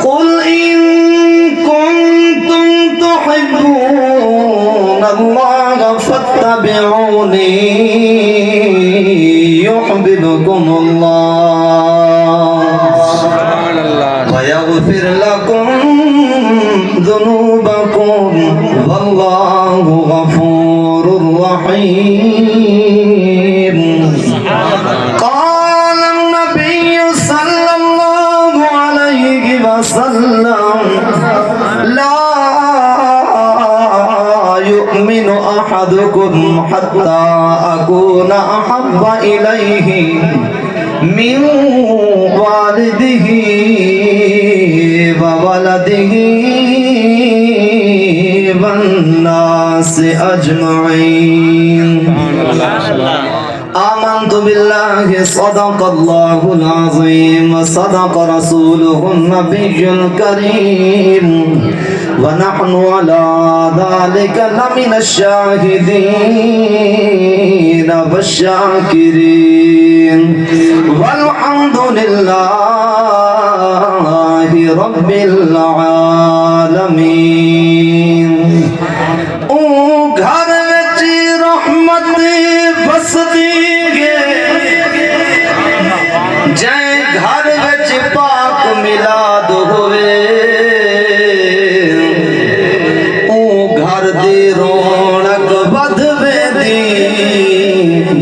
قل إن كنتم تحبون الله فاتبعوني يحببكم الله ويغفر لكم ذنوبكم والله غفور رحيم. قال النبي صلى الله عليه وسلم لا يؤمن أحدكم حتى أكون أحب إليه من والده وولده والناس أجمعين. آمنت بالله صدق الله العظيم وصدق رسوله النبي الكريم ونحن على ذلك لمن الشاهدين والشاكرين والحمد لله رب العالمين. گھر وچ رحمت بسدی گے جے گھر وچ پاک میلاد ہوئے او گھر دی رونق ود ویندی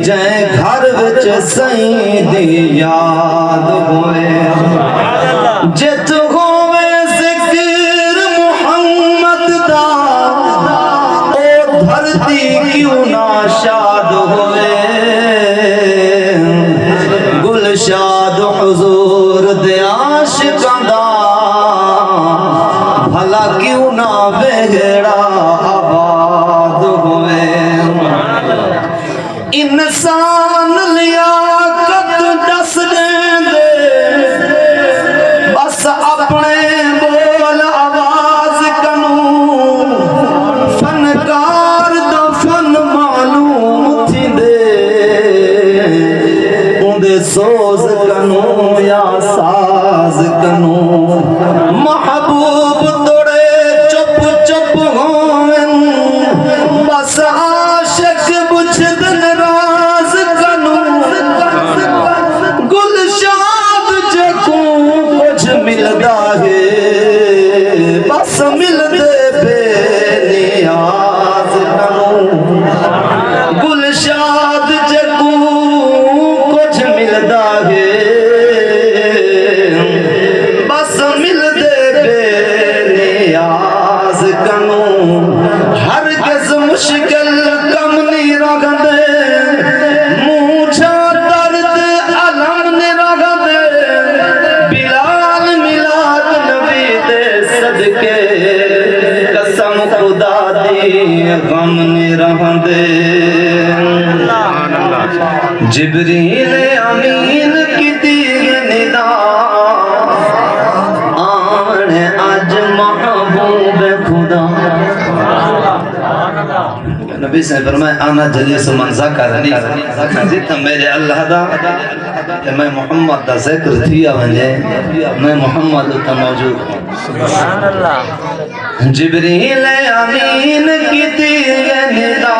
جے گھر وچ سائیں دی یاد ہوئے. جت ہوئے ذکر محمد دا او دھرتی کیوں نہ شاد ہوئے. گل شاد حضور دے عاشقاں دا بھلا کیوں نہ بیڑا آباد ہوئے. انسان لیاقت دس دے بس اپنے بول آواز کنوں فنکار دا فن معلوم تھی دے اندے سوز کنوں یا ساز کنوں. محبوب توڑے چپ چپ ہوئن بس عاشق بجھ دن راز کنوں. گل شاد جکوں کچھ ملدا ہے بس مل دے بے نیاز کنوں. گل شاد جکوں کچھ ملدا ہے بس مل دے بے نیاز کنوں. ہرگز مشکل کم نہیں رکھدے مونچھا درد علم نہیں رکھدے. بلال میلاد نبی دے صدقے قسم خدا دی غم نہیں رکھدے. جبریل امین کی دی ندا آن اج محبوب خدا. نبی سے فرمائے آنا جلیس من ذکرنی جتنا میرے اللہ دا کہ میں محمد دا ذکر تھیا ونجے میں محمد تا موجود. جبریل امین کی تیغ ندا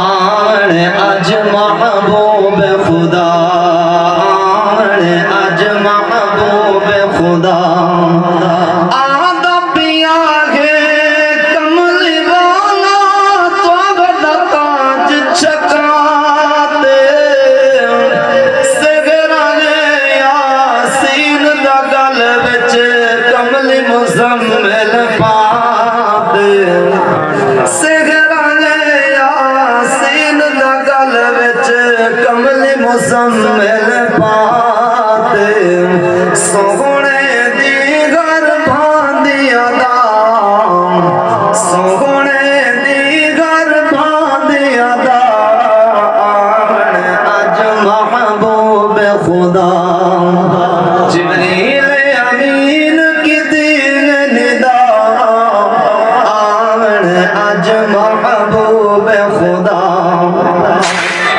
آن اج محبوب خدا. آن اج محبوب خدا. مزمل پات سونے دی گھر باندیا دا سونے دی گھر باندیا دا اج محبوب خدا. جبریل امین کی دین ندا آن اج محبوب خدا.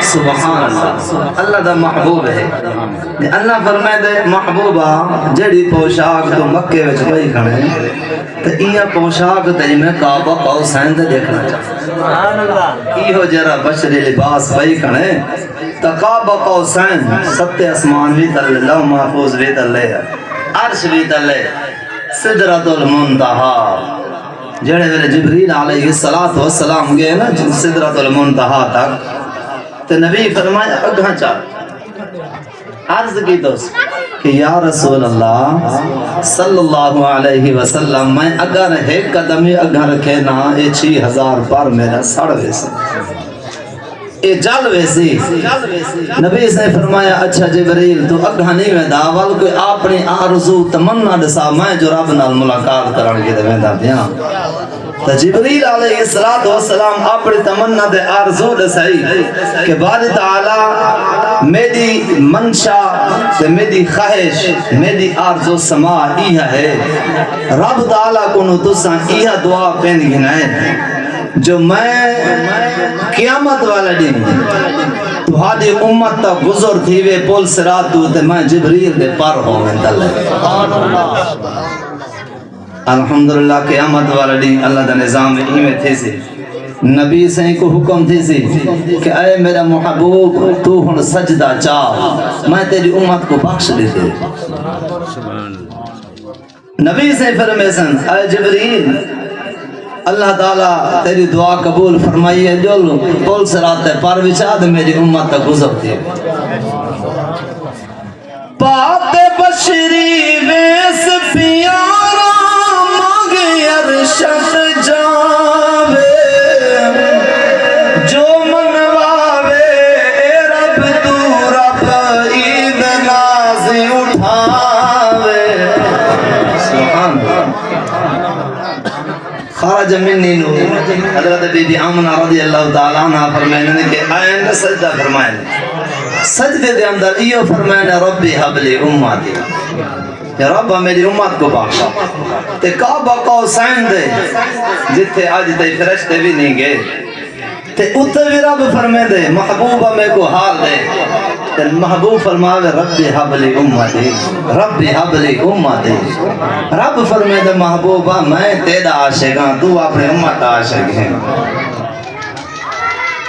سبحان اللہ اللہ دا محبوب ہے اللہ فرمائے دے محبوبہ جڑی پوشاک تو مکے وچ پئی کھڑے تے ایہ پوشاک تے میں کعبہ قوسین تے دیکھنا چاہتا سبحان اللہ ایہو جرا بشری لباس پئی کھڑے تے کعبہ قوسین ستے اسمان بھی تلے لوح محفوظ بھی تلے عرش بھی تلے سدرۃ المنتہا جڑے ویلے جبریل علیہ السلام گئے نا سدرۃ المنتہا تک تے نبی فرمایا اگھاں چاہ عرض کی دوست کہ یا رسول اللہ صلی اللہ علیہ وسلم میں اگر ایک قدمی اگھاں رکھے نا اے 6000 پر میرا سڑ ویسے اے جل ویسی نبی سے فرمایا اچھا جبریل تو اگھاں نہیں میں داول کوئی اپنی آرزو تمنا دسا میں جو رب نال ملاقات کرن کے میں دا دیاں تو جبریل علیہ السلام اپنی تمنا دے آرزو دسائی کہ بار تعالی میری منشا تے میری خواہش میری آرزو سما ایہ ہے رب تعالی کو نو تساں ایہ دعا پین گنائے جو میں قیامت والا دن تہاڈی امت تا گزر تھی وے پل صراط تو تے میں جبریل دے پر ہوویں تلے الحمدللہ قیامت والا دن اللہ دا نظام ایویں تھی سی نبی سے کو حکم تھی سی کہ اے میرا محبوب تو ہن سجدہ چاہ میں تیری امت کو بخش دے دے نبی سے فرمائے سن اے جبریل اللہ تعالیٰ تیری دعا قبول فرمائیے جو پل صراط پر وچاد میری امت تک گزرتی ہے بات بشری ویس پیارا مانگے ارشد جاوے جو منواوے اے رب تو رب عید نازی اٹھاوے سبحان خارج منی نور حضرت بی بی آمنہ رضی اللہ تعالیٰ عنہ فرمائنے کہ آئین سجدہ فرمائنے سجدے دے اندر ایو فرمائنے ربی حبلی امتی یا رب میری امت کو بخشا تے کعبہ قوسین دے جتھے آج تے فرشتے بھی نہیں گئے تے اتھے بھی رب فرمائے دے محبوبہ میں کو حال دے تے محبوب فرمائے ربی حبلی امتی ربی حبلی امتی رب فرمائے دے محبوبہ میں تیرا عاشق ہاں تو اپنے امت عاشق ہیں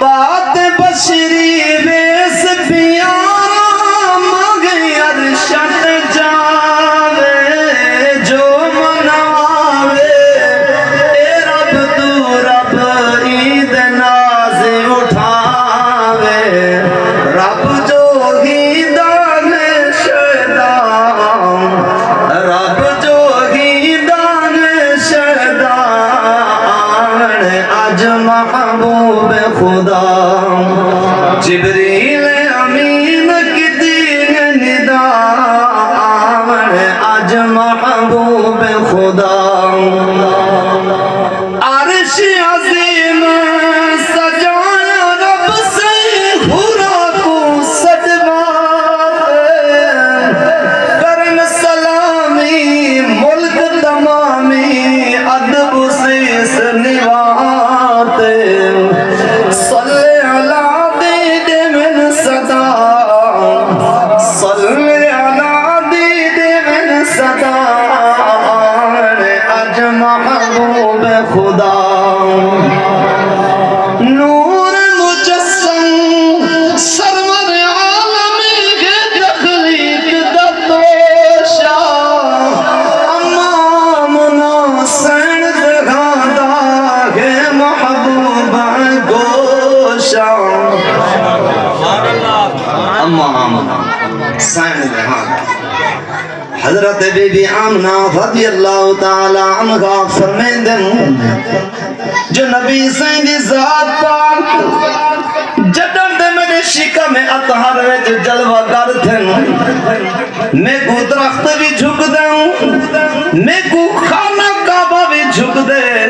بات بشری ویس پیارا مانگے ارشد جاوے جو مناوے اے رب تو رب عید ناز اٹھاوے رب جو ہی دان شیطان رب جو ہی دان شیطان اج محبوب خدا جبریل امین کی دین ندا اج محبوب خدا عرش عظیم سجایا رب سے ہورا کو سجوات کرن سلامی ملک تمامی ادب سے سنوات صلی علی دید من صدا صلی علی دید من صدا اج محبوب خدا نور مجسم سرور عالمی کے تخلیق دتوشا امامنا سین دکھاتا ہے محبوب گوشا امامنا سین دکھاتا حضرت بی بی آمنہ رضی اللہ تعالی عنہ فرمیندن جو نبی سیندی ذات پاک جدن دے میرے شکا میں اطہر ویچ جلوہ گر تھن میں کو درخت بھی جھک دیں میں کو خانہ کعبہ بھی جھک دے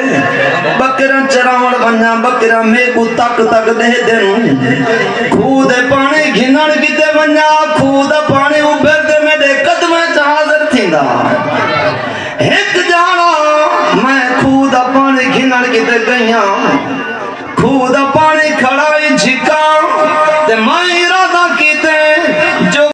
بکرہ چراؤڑ بنیا بکرہ میں کو تک تک دے دیں خود پانے گھنڑ کی دے بنیا خود پانے اوپر دے میرے قدم حاضر تھی دا